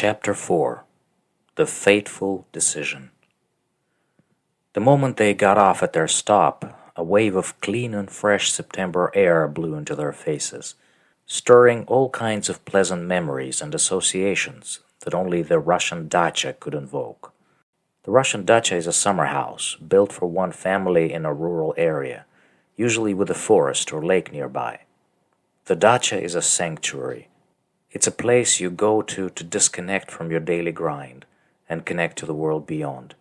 Chapter 4 The Fateful Decision. The moment they got off at their stop, a wave of clean and fresh September air blew into their faces, stirring all kinds of pleasant memories and associations that only the Russian dacha could invoke. The Russian dacha is a summer house built for one family in a rural area, usually with a forest or lake nearby. The dacha is a sanctuary. It's a place you go to disconnect from your daily grind and connect to the world beyond.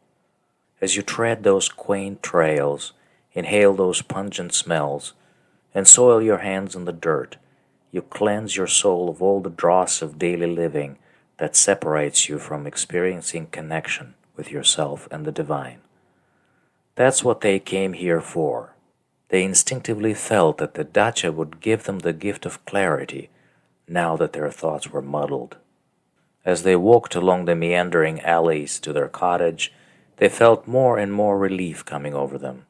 As you tread those quaint trails, inhale those pungent smells, and soil your hands in the dirt, you cleanse your soul of all the dross of daily living that separates you from experiencing connection with yourself and the divine. That's what they came here for. They instinctively felt that the dacha would give them the gift of clarity now that their thoughts were muddled. As they walked along the meandering alleys to their cottage, they felt more and more relief coming over them.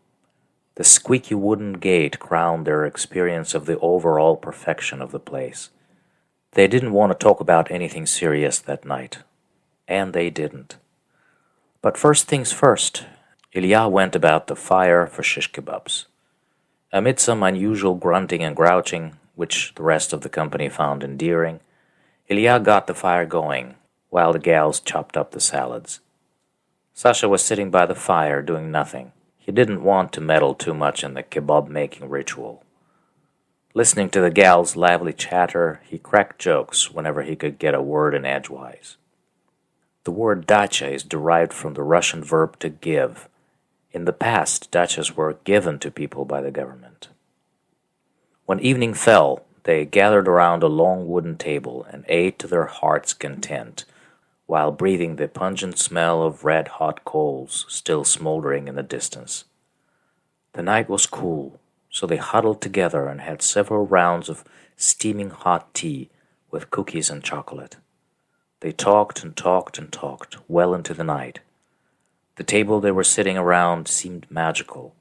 The squeaky wooden gate crowned their experience of the overall perfection of the place. They didn't want to talk about anything serious that night, and they didn't. But first things first, Ilya went about the fire for shish kebabs. Amid some unusual grunting and grouching, which the rest of the company found endearing, Ilya got the fire going, while the gals chopped up the salads. Sasha was sitting by the fire doing nothing. He didn't want to meddle too much in the kebab-making ritual. Listening to the gals' lively chatter, he cracked jokes whenever he could get a word in edgewise. The word dacha is derived from the Russian verb to give. In the past, dachas were given to people by the government. When evening fell, they gathered around a long wooden table and ate to their heart's content, while breathing the pungent smell of red-hot coals still smoldering in the distance. The night was cool, so they huddled together and had several rounds of steaming hot tea with cookies and chocolate. They talked and talked and talked well into the night. The table they were sitting around seemed magical.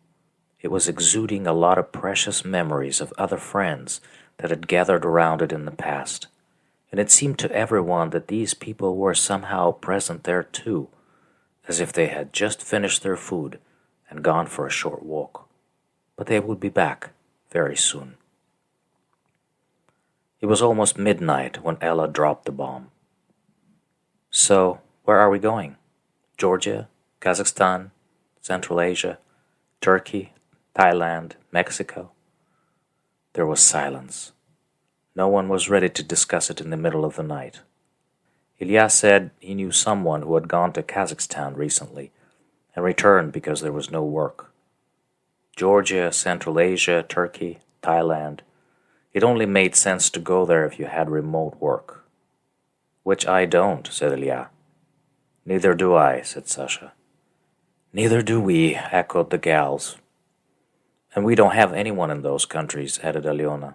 It was exuding a lot of precious memories of other friends that had gathered around it in the past, and it seemed to everyone that these people were somehow present there too, as if they had just finished their food and gone for a short walk. But they would be back very soon. It was almost midnight when Ella dropped the bomb. "So, where are we going? Georgia, Kazakhstan, Central Asia, Turkey, Thailand, Mexico?" There was silence. No one was ready to discuss it in the middle of the night. Ilya said he knew someone who had gone to Kazakhstan recently and returned because there was no work. Georgia, Central Asia, Turkey, Thailand. It only made sense to go there if you had remote work. "Which I don't," said Ilya. "Neither do I," said Sasha. "Neither do we," echoed the gals. "And we don't have anyone in those countries," added Alyona.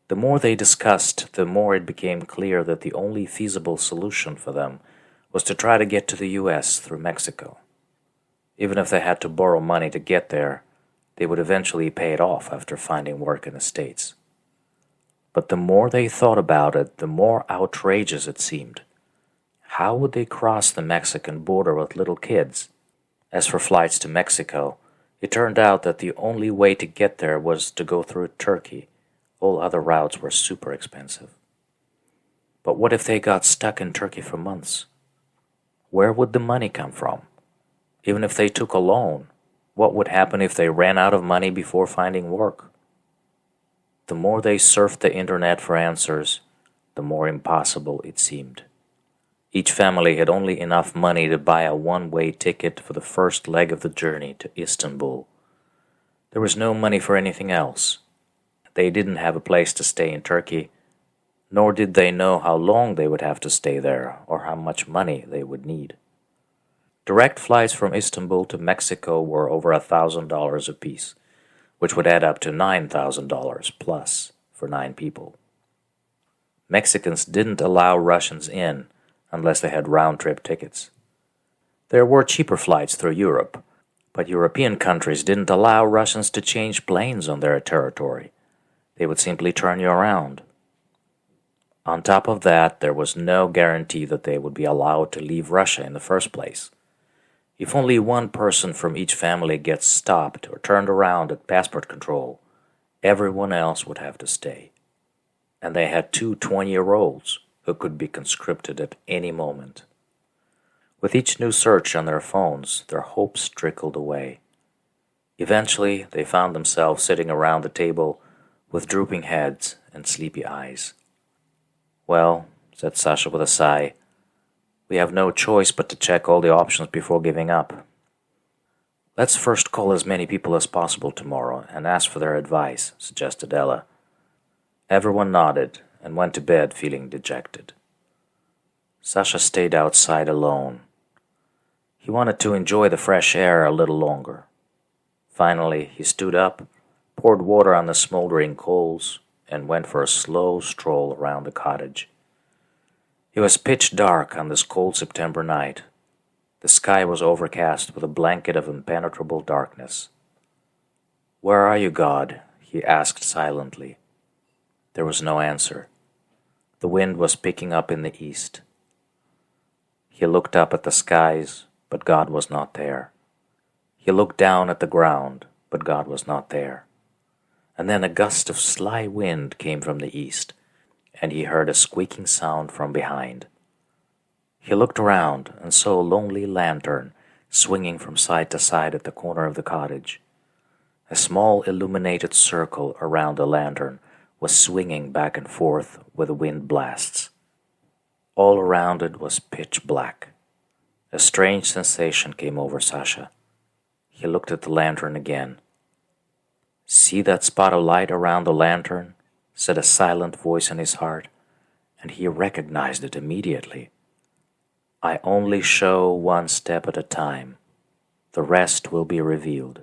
The more they discussed, the more it became clear that the only feasible solution for them was to try to get to the U.S. through Mexico. Even if they had to borrow money to get there, they would eventually pay it off after finding work in the States. But the more they thought about it, the more outrageous it seemed. How would they cross the Mexican border with little kids? As for flights to Mexico, it turned out that the only way to get there was to go through Turkey. All other routes were super expensive. But what if they got stuck in Turkey for months? Where would the money come from? Even if they took a loan, what would happen if they ran out of money before finding work? The more they surfed the internet for answers, the more impossible it seemed. Each family had only enough money to buy a one-way ticket for the first leg of the journey to Istanbul. There was no money for anything else. They didn't have a place to stay in Turkey, nor did they know how long they would have to stay there or how much money they would need. Direct flights from Istanbul to Mexico were over $1,000 apiece, which would add up to $9,000 plus for 9 people. Mexicans didn't allow Russians in unless they had round-trip tickets. There were cheaper flights through Europe, but European countries didn't allow Russians to change planes on their territory. They would simply turn you around. On top of that, there was no guarantee that they would be allowed to leave Russia in the first place. If only one person from each family gets stopped or turned around at passport control, everyone else would have to stay. And they had two 20-year-olds who could be conscripted at any moment. With each new search on their phones, their hopes trickled away. Eventually, they found themselves sitting around the table with drooping heads and sleepy eyes. "Well," said Sasha with a sigh, "we have no choice but to check all the options before giving up." "Let's first call as many people as possible tomorrow and ask for their advice," suggested Ella. Everyone nodded and went to bed feeling dejected. Sasha stayed outside alone. He wanted to enjoy the fresh air a little longer. Finally, he stood up, poured water on the smoldering coals, and went for a slow stroll around the cottage. It was pitch dark on this cold September night. The sky was overcast with a blanket of impenetrable darkness. "Where are you, God?" he asked silently. There was no answer. The wind was picking up in the east. He looked up at the skies, but God was not there. He looked down at the ground, but God was not there. And then a gust of sly wind came from the east, and he heard a squeaking sound from behind. He looked around and saw a lonely lantern swinging from side to side at the corner of the cottage. A small illuminated circle around the lantern was swinging back and forth with the wind blasts. All around it was pitch black. A strange sensation came over Sasha. He looked at the lantern again. "See that spot of light around the lantern?" said a silent voice in his heart, and he recognized it immediately. "I only show one step at a time. The rest will be revealed."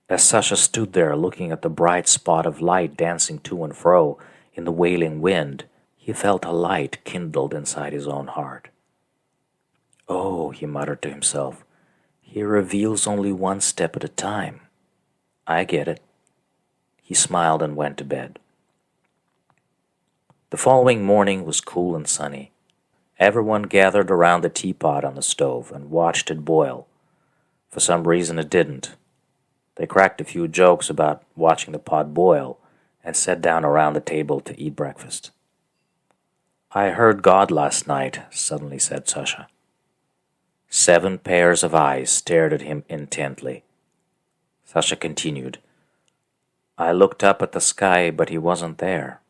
As Sasha stood there looking at the bright spot of light dancing to and fro in the wailing wind, he felt a light kindled inside his own heart. "Oh," he muttered to himself, "he reveals only one step at a time. I get it." He smiled and went to bed. The following morning was cool and sunny. Everyone gathered around the teapot on the stove and watched it boil. For some reason it didn't. They cracked a few jokes about watching the pot boil and sat down around the table to eat breakfast. "I heard God last night," suddenly said Sasha. 7 pairs of eyes stared at him intently. Sasha continued, "I looked up at the sky, but he wasn't there.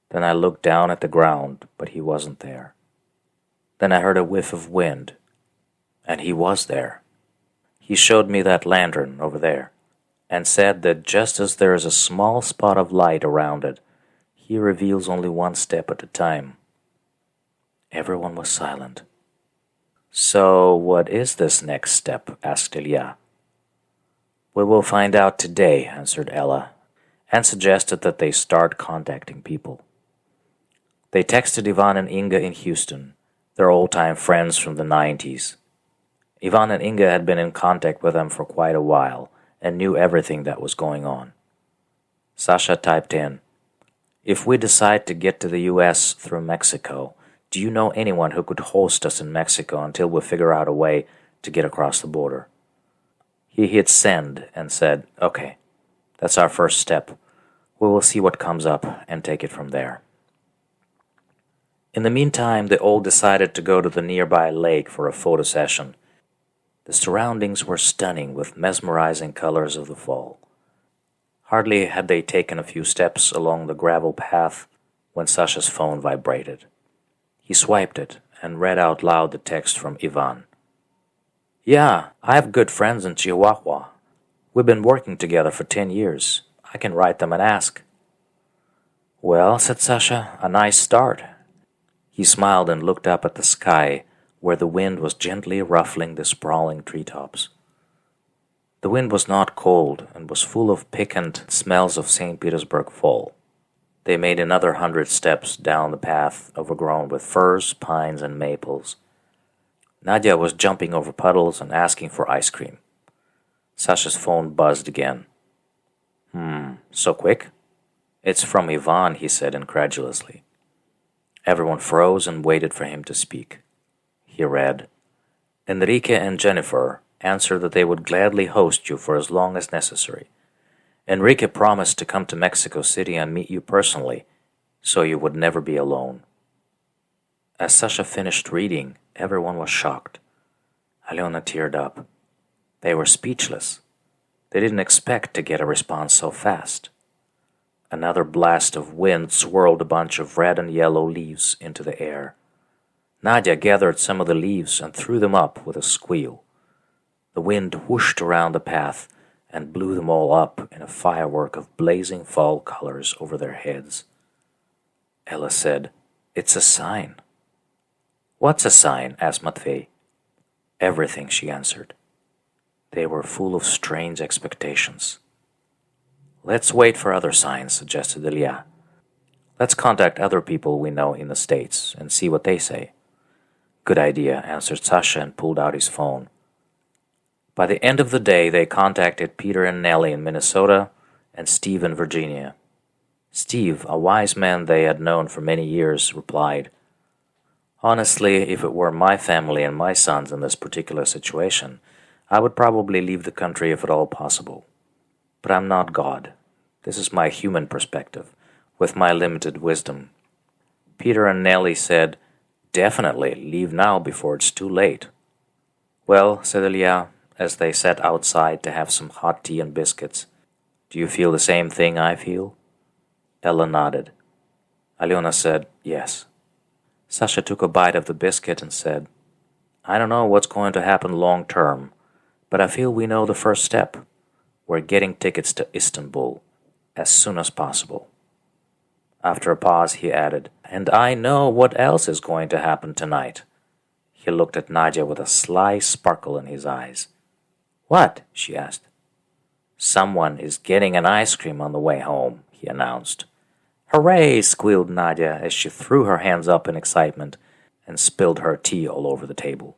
Then I looked down at the ground, but he wasn't there. Then I heard a whiff of wind, and he was there. He showed me that lantern over there, and said that just as there is a small spot of light around it, he reveals only one step at a time." Everyone was silent. "So what is this next step?" asked Ilya. "We will find out today," answered Ella, and suggested that they start contacting people. They texted Ivan and Inga in Houston, their old-time friends from the 90s. Ivan and Inga had been in contact with them for quite a while and knew everything that was going on. Sasha typed in, "If we decide to get to the US through Mexico, do you know anyone who could host us in Mexico until we figure out a way to get across the border?" He hit send and said, "Okay, that's our first step. We will see what comes up and take it from there." In the meantime, they all decided to go to the nearby lake for a photo session. The surroundings were stunning with mesmerizing colors of the fall. Hardly had they taken a few steps along the gravel path when Sasha's phone vibrated. He swiped it and read out loud the text from Ivan. "Yeah, I have good friends in Chihuahua. We've been working together for 10 years. I can write them and ask." "Well," said Sasha, "a nice start." He smiled and looked up at the sky, where the wind was gently ruffling the sprawling treetops. The wind was not cold and was full of piquant smells of St. Petersburg fall. They made another 100 steps down the path overgrown with firs, pines, and maples. Nadia was jumping over puddles and asking for ice cream. Sasha's phone buzzed again. So quick?" "It's from Ivan," he said incredulously. Everyone froze and waited for him to speak. He read, Enrique and Jennifer answered that they would gladly host you for as long as necessary. Enrique promised to come to Mexico City and meet you personally, so you would never be alone. As Sasha finished reading, everyone was shocked. Aliona teared up. They were speechless. They didn't expect to get a response so fast. Another blast of wind swirled a bunch of red and yellow leaves into the air. Nadia gathered some of the leaves and threw them up with a squeal. The wind whooshed around the path and blew them all up in a firework of blazing fall colors over their heads. Ella said, It's a sign. What's a sign? Asked Matvei. Everything, she answered. They were full of strange expectations. Let's wait for other signs, suggested Ilya. Let's contact other people we know in the States and see what they say. Good idea, answered Sasha and pulled out his phone. By the end of the day, they contacted Peter and Nellie in Minnesota and Steve in Virginia. Steve, a wise man they had known for many years, replied, Honestly, if it were my family and my sons in this particular situation, I would probably leave the country if at all possible. But I'm not God. This is my human perspective, with my limited wisdom. Peter and Nellie said, Definitely, leave now before it's too late. Well, said Ilya, as they sat outside to have some hot tea and biscuits, do you feel the same thing I feel? Ella nodded. Aliona said, Yes. Sasha took a bite of the biscuit and said, I don't know what's going to happen long term, but I feel we know the first step. We're getting tickets to Istanbul as soon as possible. After a pause, he added, And I know what else is going to happen tonight. He looked at Nadia with a sly sparkle in his eyes. What? She asked. Someone is getting an ice cream on the way home, he announced. Hooray! Squealed Nadia as she threw her hands up in excitement and spilled her tea all over the table.